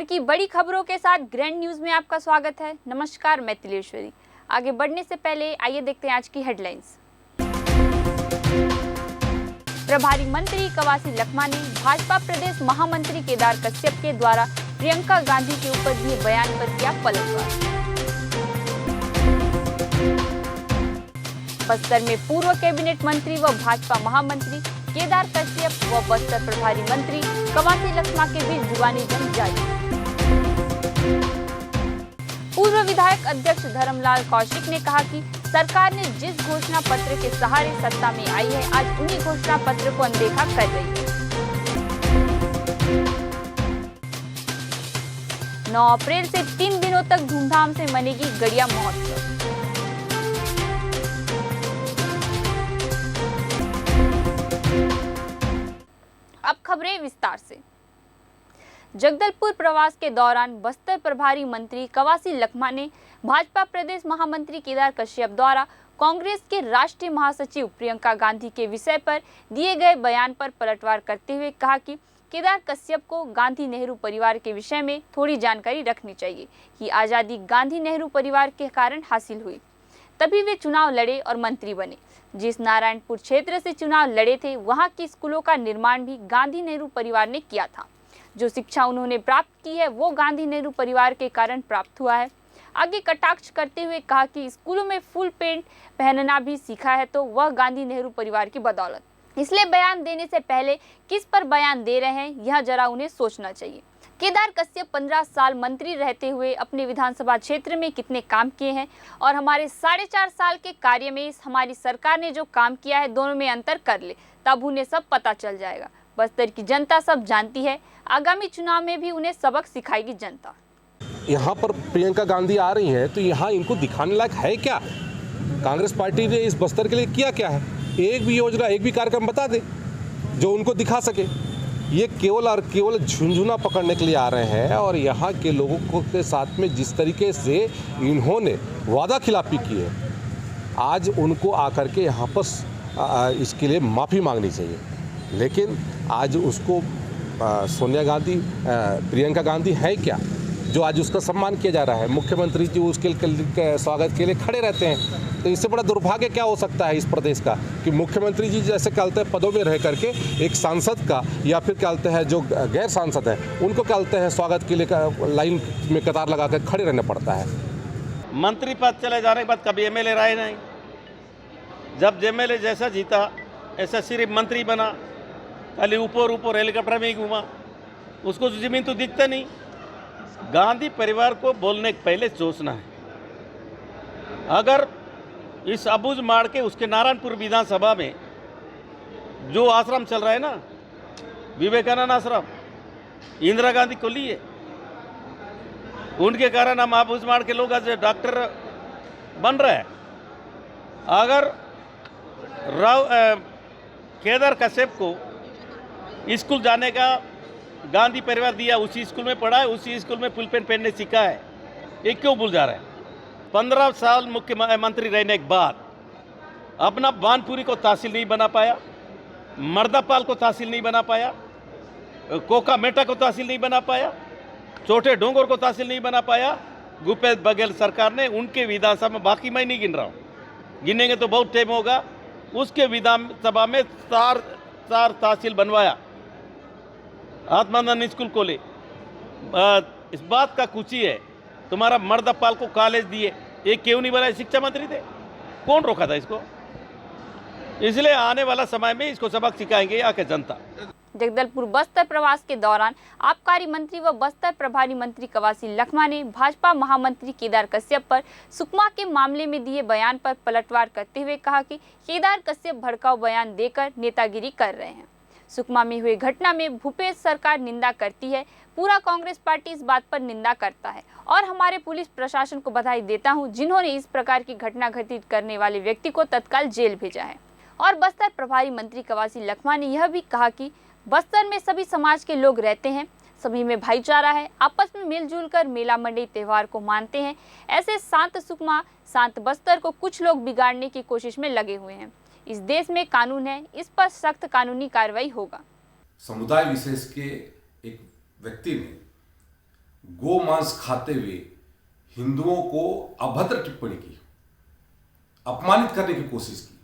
की बड़ी खबरों के साथ ग्रैंड न्यूज में आपका स्वागत है। नमस्कार, मैं तिलेश्वरी। आगे बढ़ने से पहले आइए देखते हैं आज की हेडलाइंस। प्रभारी मंत्री कवासी लखमा ने भाजपा प्रदेश महामंत्री केदार कश्यप के द्वारा प्रियंका गांधी के ऊपर दिए बयान पर किया पलटवार। बस्तर में पूर्व कैबिनेट मंत्री व भाजपा महामंत्री केदार कश्यप व बस्तर प्रभारी मंत्री कवासी लखमा के बीच जुबानी जंग जारी। पूर्व विधायक अध्यक्ष धर्मलाल कौशिक ने कहा कि सरकार ने जिस घोषणा पत्र के सहारे सत्ता में आई है, आज उन्हीं घोषणा पत्र को अनदेखा कर रही है। 9 अप्रैल से 3 दिनों तक धूमधाम से मनेगी गड़िया महोत्सव। अब खबरें विस्तार से। जगदलपुर प्रवास के दौरान बस्तर प्रभारी मंत्री कवासी लखमा ने भाजपा प्रदेश महामंत्री केदार कश्यप द्वारा कांग्रेस के राष्ट्रीय महासचिव प्रियंका गांधी के विषय पर दिए गए बयान पर पलटवार करते हुए कहा कि केदार कश्यप को गांधी नेहरू परिवार के विषय में थोड़ी जानकारी रखनी चाहिए कि आज़ादी गांधी नेहरू परिवार के कारण हासिल हुई, तभी वे चुनाव लड़े और मंत्री बने। जिस नारायणपुर क्षेत्र से चुनाव लड़े थे, वहां के स्कूलों का निर्माण भी गांधी नेहरू परिवार ने किया था। जो शिक्षा उन्होंने प्राप्त की है वो गांधी नेहरू परिवार के कारण प्राप्त हुआ है। आगे कटाक्ष करते हुए कहा कि स्कूलों में फुल पेंट पहनना भी सीखा है तो वह गांधी नेहरू परिवार की बदौलत। इसलिए बयान देने से पहले किस पर बयान दे रहे हैं, यह जरा उन्हें सोचना चाहिए। केदार कश्यप 15 साल मंत्री रहते हुए अपने विधानसभा क्षेत्र में कितने काम किए हैं और हमारे 4.5 साल के कार्य में हमारी सरकार ने जो काम किया है, दोनों में अंतर कर ले, तब उन्हें सब पता चल जाएगा। बस्तर की जनता सब जानती है, आगामी चुनाव में भी उन्हें सबक सिखाएगी जनता। यहाँ पर प्रियंका गांधी आ रही हैं तो यहाँ इनको दिखाने लायक है क्या? कांग्रेस पार्टी ने इस बस्तर के लिए किया क्या है? एक भी योजना, एक भी कार्यक्रम बता दे जो उनको दिखा सके। ये केवल और केवल झुंझुना पकड़ने के लिए आ रहे हैं और यहाँ के लोगों को के साथ में जिस तरीके से इन्होंने वादा खिलाफी की है, आज उनको आकर के यहाँ पर इसके लिए माफ़ी मांगनी चाहिए। लेकिन आज उसको सोनिया गांधी, प्रियंका गांधी है क्या जो आज उसका सम्मान किया जा रहा है? मुख्यमंत्री जी उसके स्वागत के लिए खड़े रहते हैं। तो इससे बड़ा दुर्भाग्य क्या हो सकता है इस प्रदेश का कि मुख्यमंत्री जी जैसे कहते हैं पदों में रह करके एक सांसद का या फिर कहते हैं जो गैर सांसद है उनको कहते हैं स्वागत के लिए लाइन में कतार लगा कर खड़े रहना पड़ता है। मंत्री पद चले जाने के बाद कभी एमएलए रहे नहीं। जब एमएलए जैसा जीता ऐसा सिर्फ मंत्री बना, खाली ऊपर हेलीकॉप्टर में ही घूमा, उसको जमीन तो दिखता नहीं। गांधी परिवार को बोलने के पहले सोचना है। अगर इस अबूझ मार के उसके नारायणपुर विधानसभा में जो आश्रम चल रहा है ना, विवेकानंद आश्रम, इंदिरा गांधी को लिए, उनके कारण हम अबूझ मार के लोग आज डॉक्टर बन रहे हैं। अगर केदार कश्यप को स्कूल जाने का गांधी परिवार दिया, उसी स्कूल में पढ़ा है, उसी स्कूल में फुल पेंट पहनने सीखा है, ये क्यों भूल जा रहे हैं? 15 साल मुख्यमंत्री रहने के बाद अपना बानपुरी को तहसील नहीं बना पाया, मर्दापाल को तहसील नहीं बना पाया, कोका मेटा को तहसील नहीं बना पाया, छोटे डोंगर को तहसील नहीं बना पाया। भूपेश बघेल सरकार ने उनके विधानसभा में, बाकी मैं नहीं गिन रहा हूँ, गिनेंगे तो बहुत टाइम होगा, उसके विधानसभा में 4 तहसील बनवाया, आत्मानंद स्कूल खोले। इस बात का कुछ ही है, तुम्हारा मर्दपाल को कॉलेज दिए, ये क्यों नहीं बनाए? शिक्षा मंत्री थे, कौन रोका था इसको? इसलिए आने वाला समय में इसको सबक सिखाएंगे आके जनता। जगदलपुर बस्तर प्रवास के दौरान आबकारी मंत्री व बस्तर प्रभारी मंत्री कवासी लखमा ने भाजपा महामंत्री केदार कश्यप पर सुकमा के मामले में दिए बयान पर पलटवार करते हुए कहा कि केदार कश्यप भड़काऊ बयान देकर नेतागिरी कर रहे हैं। सुकमा में हुए घटना में भूपेश सरकार निंदा करती है, पूरा कांग्रेस पार्टी इस बात पर निंदा करता है और हमारे पुलिस प्रशासन को बधाई देता हूं जिन्होंने इस प्रकार की घटना घटित करने वाले व्यक्ति को तत्काल जेल भेजा है। और बस्तर प्रभारी मंत्री कवासी लखमा ने यह भी कहा कि बस्तर में सभी समाज के लोग रहते हैं, सभी में भाईचारा है, आपस में मिलजुल कर मेला मंडी त्योहार को मानते हैं। ऐसे शांत सुकमा, शांत बस्तर को कुछ लोग बिगाड़ने की कोशिश में लगे हुए हैं। इस देश में कानून है, इस पर सख्त कानूनी कार्रवाई होगा। समुदाय विशेष के एक व्यक्ति ने गो मांस खाते हुए हिंदुओं को अभद्र टिप्पणी की, अपमानित करने की कोशिश की।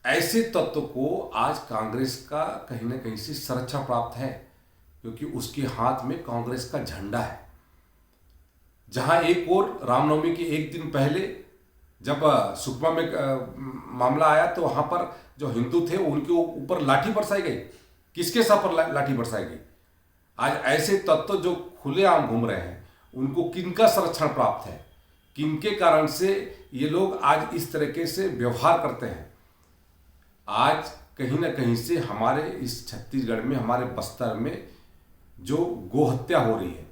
ऐसे तत्व को आज कांग्रेस का कहीं ना कहीं से सुरक्षा प्राप्त है, क्योंकि उसके हाथ में कांग्रेस का झंडा है। जहां एक और रामनवमी के एक दिन पहले जब सुकमा में मामला आया तो वहां पर जो हिंदू थे उनके ऊपर लाठी बरसाई गई। किसके सर पर लाठी बरसाई गई? आज ऐसे तत्व जो खुलेआम घूम रहे हैं, उनको किनका संरक्षण प्राप्त है? किनके कारण से ये लोग आज इस तरीके से व्यवहार करते हैं? आज कहीं ना कहीं से हमारे इस छत्तीसगढ़ में, हमारे बस्तर में जो गो हत्या हो रही है,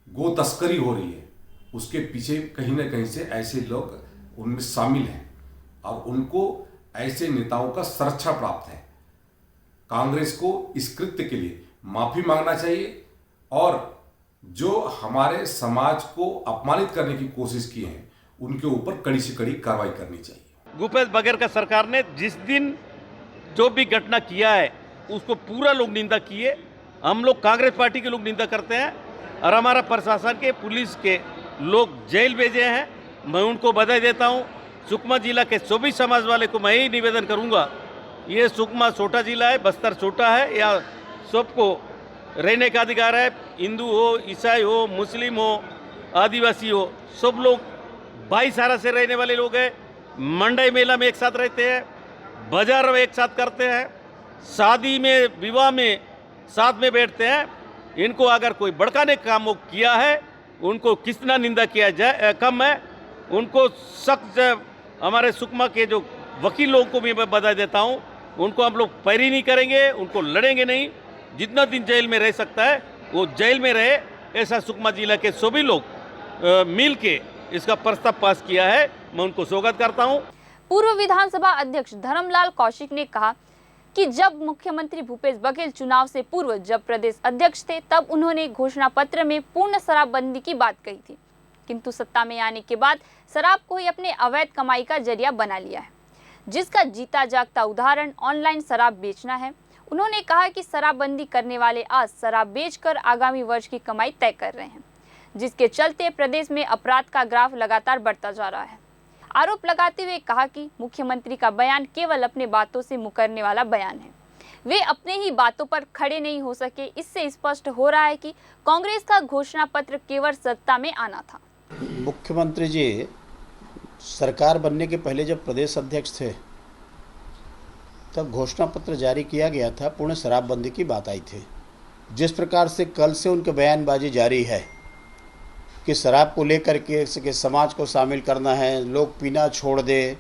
गो तस्करी हो रही है, उसके पीछे कहीं ना कहीं से ऐसे लोग उनमें शामिल हैं और उनको ऐसे नेताओं का संरक्षण प्राप्त है। कांग्रेस को इस कृत्य के लिए माफी मांगना चाहिए और जो हमारे समाज को अपमानित करने की कोशिश की है उनके ऊपर कड़ी से कड़ी कार्रवाई करनी चाहिए। भूपेश बघेल का सरकार ने जिस दिन जो भी घटना किया है उसको पूरा लोग निंदा किए। हम लोग कांग्रेस पार्टी के लोग निंदा करते हैं और हमारा प्रशासन के, पुलिस के लोग जेल भेजे हैं। मैं उनको बधाई देता हूं। सुकमा जिला के सभी समाज वाले को मैं यही निवेदन करूंगा, ये सुकमा छोटा जिला है, बस्तर छोटा है, या सबको रहने का अधिकार है। हिंदू हो, ईसाई हो, मुस्लिम हो, आदिवासी हो, सब लोग भाईचारा से रहने वाले लोग हैं। मंडई मेला में एक साथ रहते हैं, बाजार में एक साथ करते हैं, शादी में, विवाह में साथ में बैठते हैं। इनको अगर कोई भड़काने का काम किया है, उनको कितना निंदा किया जाए कम है। उनको सख्त, हमारे सुकमा के जो वकील लोगों को भी मैं बधाई देता हूं। उनको हम लोग पैरी नहीं करेंगे, उनको लड़ेंगे नहीं। जितना दिन जेल में रह सकता है वो जेल में रहे, ऐसा सुकमा जिला के सभी लोग मिल के इसका प्रस्ताव पास किया है। मैं उनको स्वागत करता हूं। पूर्व विधानसभा अध्यक्ष धर्मलाल कौशिक ने कहा कि जब मुख्यमंत्री भूपेश बघेल चुनाव से पूर्व जब प्रदेश अध्यक्ष थे तब उन्होंने घोषणा पत्र में पूर्ण शराबबंदी की बात कही थी, किंतु सत्ता में आने के बाद शराब को ही अपने अवैध कमाई का जरिया बना लिया है, जिसका जीता जागता उदाहरण ऑनलाइन शराब बेचना है। उन्होंने कहा कि शराबबंदी करने वाले आज शराब बेचकर आगामी वर्ष की कमाई तय कर रहे हैं, जिसके चलते प्रदेश में अपराध का ग्राफ लगातार बढ़ता जा रहा है। आरोप लगाते हुए कहा कि मुख्यमंत्री का बयान केवल अपने बातों से मुकरने वाला बयान है, वे अपने ही बातों पर खड़े नहीं हो सके। इससे स्पष्ट हो रहा है कि कांग्रेस का घोषणा पत्र केवल सत्ता में आना था। मुख्यमंत्री जी सरकार बनने के पहले जब प्रदेश अध्यक्ष थे तब घोषणा पत्र जारी किया गया था, पूर्ण शराबबंदी की बात आई थी। जिस प्रकार से कल से उनके बयानबाजी जारी है कि शराब को लेकर के समाज को शामिल करना है, लोग पीना छोड़ दे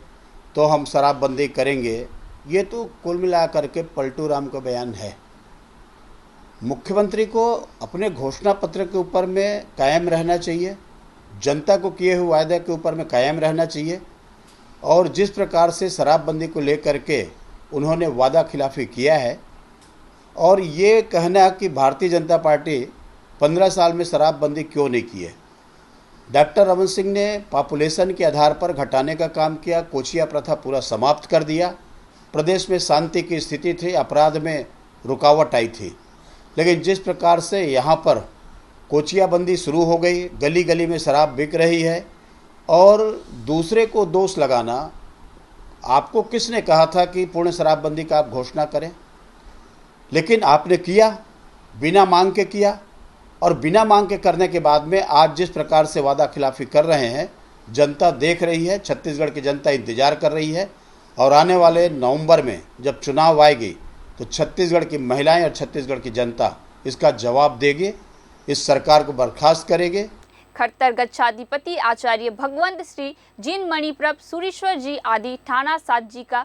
तो हम शराबबंदी करेंगे, ये तो कुल मिलाकर के पलटू राम का बयान है। मुख्यमंत्री को अपने घोषणा पत्र के ऊपर में कायम रहना चाहिए, जनता को किए हुए वायदे के ऊपर में कायम रहना चाहिए। और जिस प्रकार से शराबबंदी को लेकर के उन्होंने वादा खिलाफी किया है, और ये कहना कि भारतीय जनता पार्टी 15 साल में शराबबंदी क्यों नहीं की है। डॉक्टर रमन सिंह ने पॉपुलेशन के आधार पर घटाने का काम किया, कोचिया प्रथा पूरा समाप्त कर दिया, प्रदेश में शांति की स्थिति थी, अपराध में रुकावट आई थी। लेकिन जिस प्रकार से यहाँ पर कोचियाबंदी शुरू हो गई, गली गली में शराब बिक रही है, और दूसरे को दोष लगाना, आपको किसने कहा था कि पूर्ण शराबबंदी का आप घोषणा करें? लेकिन आपने किया, बिना मांग के किया, और बिना मांग के करने के बाद में आज जिस प्रकार से वादा खिलाफी कर रहे हैं, जनता देख रही है, छत्तीसगढ़ की जनता इंतजार कर रही है। और आने वाले नवंबर में जब चुनाव आएगी तो छत्तीसगढ़ की महिलाएं और छत्तीसगढ़ की जनता इसका जवाब देगी, इस सरकार को बर्खास्त करेंगे। खट्टर गच्छाधिपति आचार्य भगवंत श्री जीन मणिप्रभ सुरेश्वर जी आदि ठाणा सात जी का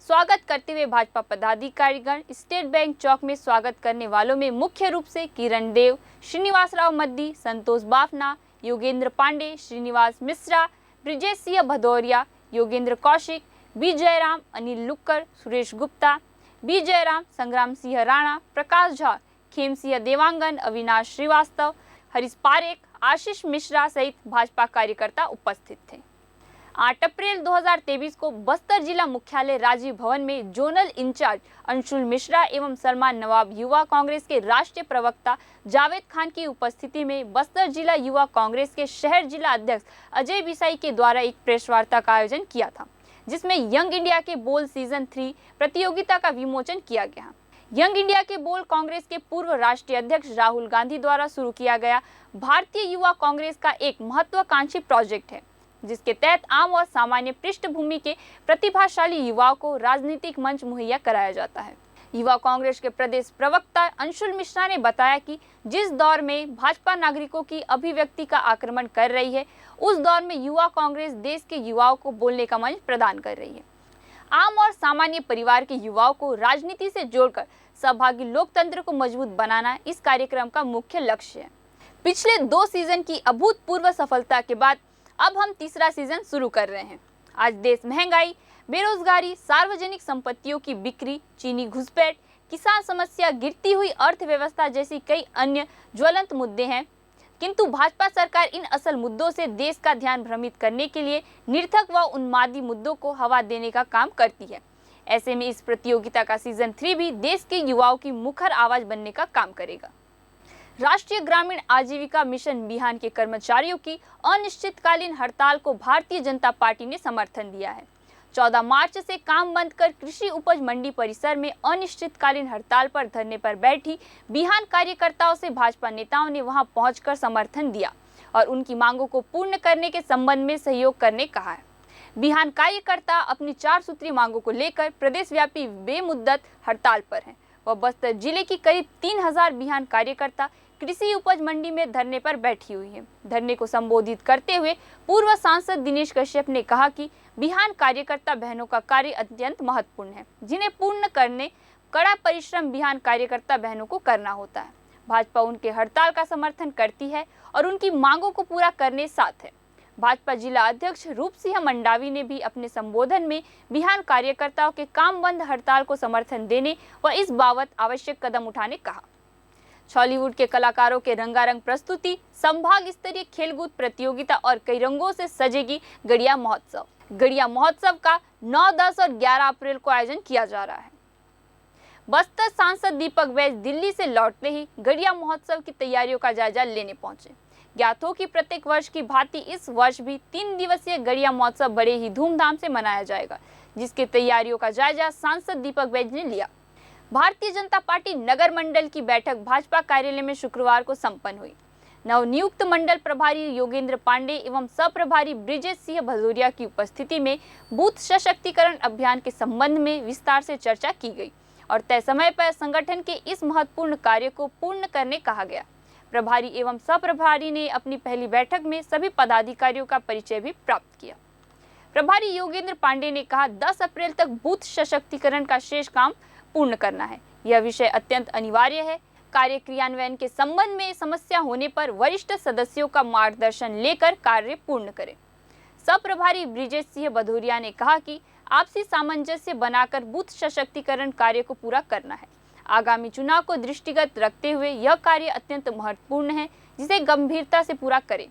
स्वागत करते हुए भाजपा पदाधिकारीगण स्टेट बैंक चौक में स्वागत करने वालों में मुख्य रूप से किरण देव, श्रीनिवास राव मद्दी, संतोष बाफना, योगेंद्र पांडे, श्रीनिवास मिश्रा, ब्रिजेश सिंह भदौरिया, योगेंद्र कौशिक, बी जयराम, अनिल लुक्कर, सुरेश गुप्ता, बी जयराम, संग्राम सिंह राणा, प्रकाश झा, खेम सिंह देवांगन, अविनाश श्रीवास्तव, हरीश पारेख, आशीष मिश्रा सहित भाजपा कार्यकर्ता उपस्थित थे। 8 अप्रैल 2023 को बस्तर जिला मुख्यालय राजीव भवन में जोनल इंचार्ज अंशुल मिश्रा एवं सलमान नवाब युवा कांग्रेस के राष्ट्रीय प्रवक्ता जावेद खान की उपस्थिति में बस्तर जिला युवा कांग्रेस के शहर जिला अध्यक्ष अजय बिसाई के द्वारा एक प्रेस वार्ता का आयोजन किया था, जिसमें यंग इंडिया के बोल सीजन 3 प्रतियोगिता का विमोचन किया गया। यंग इंडिया के बोल कांग्रेस के पूर्व राष्ट्रीय अध्यक्ष राहुल गांधी द्वारा शुरू किया गया भारतीय युवा कांग्रेस का एक महत्वाकांक्षी प्रोजेक्ट है, जिसके तहत आम और सामान्य पृष्ठभूमि के प्रतिभाशाली युवाओं को राजनीतिक मंच मुहैया कराया जाता है। युवा कांग्रेस के प्रदेश प्रवक्ता अंशुल मिश्रा ने बताया कि जिस दौर में भाजपा नागरिकों की अभिव्यक्ति का आक्रमण कर रही है, उस दौर में युवा कांग्रेस देश के युवाओं को बोलने का मंच प्रदान कर रही है। आम और सामान्य परिवार के युवाओं को राजनीति से जोड़कर सहभागी लोकतंत्र को मजबूत बनाना इस कार्यक्रम का मुख्य लक्ष्य है। पिछले 2 सीजन की अभूतपूर्व सफलता के बाद अब हम तीसरा सीजन शुरू कर रहे हैं। आज देश महंगाई, बेरोजगारी, सार्वजनिक संपत्तियों की बिक्री, चीनी घुसपैठ, किसान समस्या, गिरती हुई अर्थव्यवस्था जैसी कई अन्य ज्वलंत मुद्दे हैं, किंतु भाजपा सरकार इन असल मुद्दों से देश का ध्यान भ्रमित करने के लिए निरर्थक व उन्मादी मुद्दों को हवा देने का काम करती है। ऐसे में इस प्रतियोगिता का सीजन 3 भी देश के युवाओं की मुखर आवाज बनने का काम करेगा। राष्ट्रीय ग्रामीण आजीविका मिशन बिहान के कर्मचारियों की अनिश्चितकालीन हड़ताल को भारतीय जनता पार्टी ने समर्थन दिया है। 14 मार्च से काम बंद कर कृषि उपज मंडी परिसर में अनिश्चितकालीन हड़ताल पर धरने पर बैठी बिहान कार्यकर्ताओं से भाजपा नेताओं ने वहां पहुंचकर समर्थन दिया और उनकी मांगों को पूर्ण करने के संबंध में सहयोग करने कहा है। बिहान कार्यकर्ता अपनी 4 सूत्री मांगों को लेकर प्रदेशव्यापी बेमुद्दत हड़ताल पर हैं। वह बस्तर जिले की करीब 3000 बिहान कार्यकर्ता कृषि उपज मंडी में धरने पर बैठी हुई है। धरने को संबोधित करते हुए पूर्व सांसद दिनेश कश्यप ने कहा कि बिहान कार्यकर्ता बहनों का कार्य अत्यंत महत्वपूर्ण है, जिन्हें पूर्ण करने कड़ा परिश्रम बिहान कार्यकर्ता बहनों को करना होता है। भाजपा उनके हड़ताल का समर्थन करती है और उनकी मांगों को पूरा करने साथ है। भाजपा जिला अध्यक्ष रूप सिंह मंडावी ने भी अपने संबोधन में बिहान कार्यकर्ताओं के काम बंद हड़ताल को समर्थन देने व इस बाबत आवश्यक कदम उठाने कहा। बॉलीवुड के कलाकारों के रंगारंग प्रस्तुति, संभाग स्तरीय खेलकूद प्रतियोगिता और कई रंगों से सजेगी गड़िया महोत्सव। गड़िया महोत्सव का 9, 10 और 11 अप्रैल को आयोजन किया जा रहा है। बस्तर सांसद दीपक बैज दिल्ली से लौटते ही गड़िया महोत्सव की तैयारियों का जायजा लेने पहुंचे। ज्ञात हो कि प्रत्येक वर्ष की भांति इस वर्ष भी 3 दिवसीय गड़िया महोत्सव बड़े ही धूमधाम से मनाया जाएगा, जिसकी तैयारियों का जायजा सांसद दीपक बैज ने लिया। भारतीय जनता पार्टी नगर मंडल की बैठक भाजपा कार्यालय में शुक्रवार को संपन्न हुई। नवनियुक्त मंडल प्रभारी योगेंद्र पांडे एवं सह-प्रभारी ब्रिजेश सिंह भदौरिया की उपस्थिति में बूथ सशक्तिकरण अभियान के संबंध में विस्तार से चर्चा की गई और तय समय पर संगठन के इस महत्वपूर्ण कार्य को पूर्ण करने कहा गया। प्रभारी एवं सह-प्रभारी ने अपनी पहली बैठक में सभी पदाधिकारियों का परिचय भी प्राप्त किया। प्रभारी योगेंद्र पांडे ने कहा, 10 अप्रैल तक बूथ सशक्तिकरण का शेष काम पूर्ण करना है। यह विषय अत्यंत अनिवार्य है। कार्य क्रियान्वयन के संबंध में समस्या होने पर वरिष्ठ सदस्यों का मार्गदर्शन लेकर कार्य पूर्ण करें। सब प्रभारी ब्रिजेश सिंह भदौरिया ने कहा कि आपसी सामंजस्य बनाकर बूथ सशक्तिकरण कार्य को पूरा करना है। आगामी चुनाव को दृष्टिगत रखते हुए यह कार्य अत्यंत महत्वपूर्ण है, जिसे गंभीरता से पूरा करें।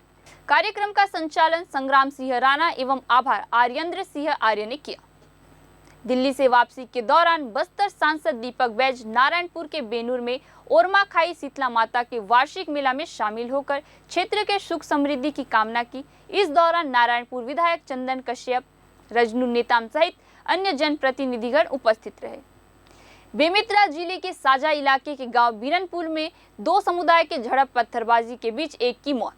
कार्यक्रम का संचालन संग्राम सिंह राणा एवं आभार आर्येंद्र सिंह आर्य ने किया। दिल्ली से वापसी के दौरान बस्तर सांसद दीपक बैज नारायणपुर के बेनूर में ओरमा खाई शीतला माता के वार्षिक मेला में शामिल होकर क्षेत्र के सुख समृद्धि की कामना की। इस दौरान नारायणपुर विधायक चंदन कश्यप, रजनू नेताम सहित अन्य जनप्रतिनिधिगण उपस्थित रहे। बेमेतरा जिले के साजा इलाके के गांव बीरनपुर में 2 समुदाय के झड़प पत्थरबाजी के बीच एक की मौत।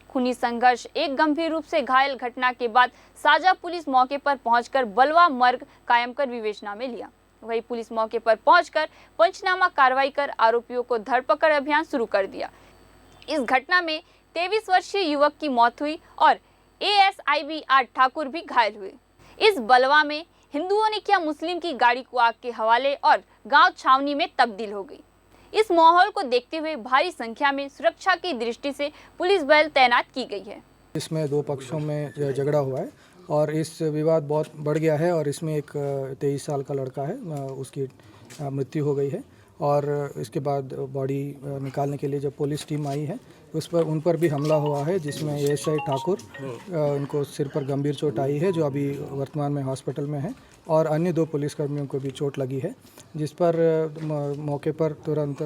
खूनी संघर्ष, एक गंभीर रूप से घायल घटना के बाद साजा पुलिस मौके पर पहुंचकर बलवा मर्ग कायम कर विवेचना में लिया। वही पुलिस मौके पर पहुंचकर पंचनामा कार्रवाई कर आरोपियों को धरपकड़ अभियान शुरू कर दिया। इस घटना में 23 वर्षीय युवक की मौत हुई और ASIB आर ठाकुर भी घायल हुए। इस बलवा में हिंदुओं ने किया मुस्लिम की गाड़ी को आग के हवाले और गांव छावनी में तब्दील हो गई। इस माहौल को देखते हुए भारी संख्या में सुरक्षा की दृष्टि से पुलिस बल तैनात की गई है। इसमें 2 पक्षों में झगड़ा हुआ है और इस विवाद बहुत बढ़ गया है और इसमें एक 23 साल का लड़का है, उसकी मृत्यु हो गई है और इसके बाद बॉडी निकालने के लिए जब पुलिस टीम आई है उन पर भी हमला हुआ है, जिसमें एएसआई ठाकुर उनको सिर पर गंभीर चोट आई है, जो अभी वर्तमान में हॉस्पिटल में है, और अन्य 2 पुलिसकर्मियों को भी चोट लगी है, जिस पर मौके पर तुरंत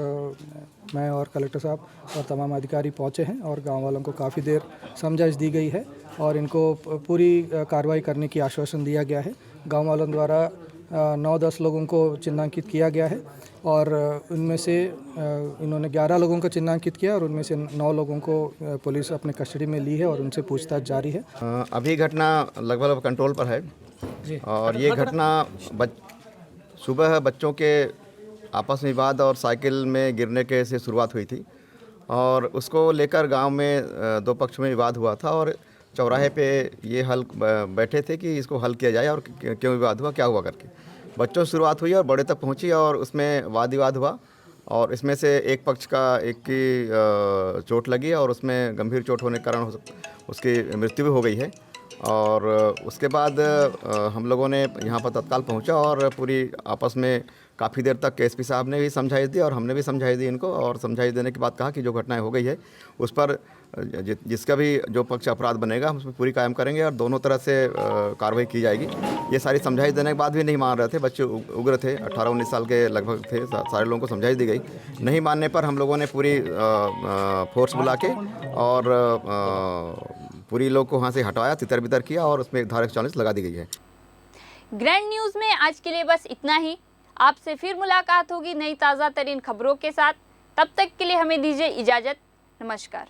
मैं और कलेक्टर साहब और तमाम अधिकारी पहुंचे हैं और गांव वालों को काफ़ी देर समझाइश दी गई है और इनको पूरी कार्रवाई करने की आश्वासन दिया गया है। गांव वालों द्वारा 9-10 लोगों को चिन्हांकित किया गया है और उनमें से इन्होंने 11 लोगों को चिन्हांकित किया और उनमें से 9 लोगों को पुलिस अपने कस्टडी में ली है और उनसे पूछताछ जारी है। अभी घटना लगभग कंट्रोल पर है जी। और ये घटना सुबह बच्चों के आपस में विवाद और साइकिल में गिरने के से शुरुआत हुई थी और उसको लेकर गांव में 2 पक्ष में विवाद हुआ था और चौराहे पे ये हल बैठे थे कि इसको हल किया जाए और क्यों विवाद हुआ, क्या हुआ करके बच्चों से शुरुआत हुई और बड़े तक पहुंची और उसमें वाद विवाद हुआ और इसमें से एक पक्ष का एक की चोट लगी और उसमें गंभीर चोट होने के कारण उसकी मृत्यु भी हो गई है। और उसके बाद हम लोगों ने यहाँ पर तत्काल पहुँचा और पूरी आपस में काफ़ी देर तक एसपी साहब ने भी समझाइश दी और हमने भी समझाइश दी इनको और समझाइश देने के बाद कहा कि जो घटनाएं हो गई है उस पर जिसका भी जो पक्ष अपराध बनेगा हम उसमें पूरी कायम करेंगे और दोनों तरह से कार्रवाई की जाएगी। ये सारी समझाइश देने के बाद भी नहीं मान रहे थे, बच्चे उग्र थे, 18-19 साल के लगभग थे, सारे लोगों को समझाइश दी गई। नहीं मानने पर हम लोगों ने पूरी फोर्स बुला के और पूरी लोग को वहाँ से हटाया, तितर बितर किया और उसमें धारा 140 लगा दी गई है। ग्रैंड न्यूज़ में आज के लिए बस इतना ही। आपसे फिर मुलाकात होगी नई ताज़ा तरीन खबरों के साथ। तब तक के लिए हमें दीजिए इजाज़त। नमस्कार।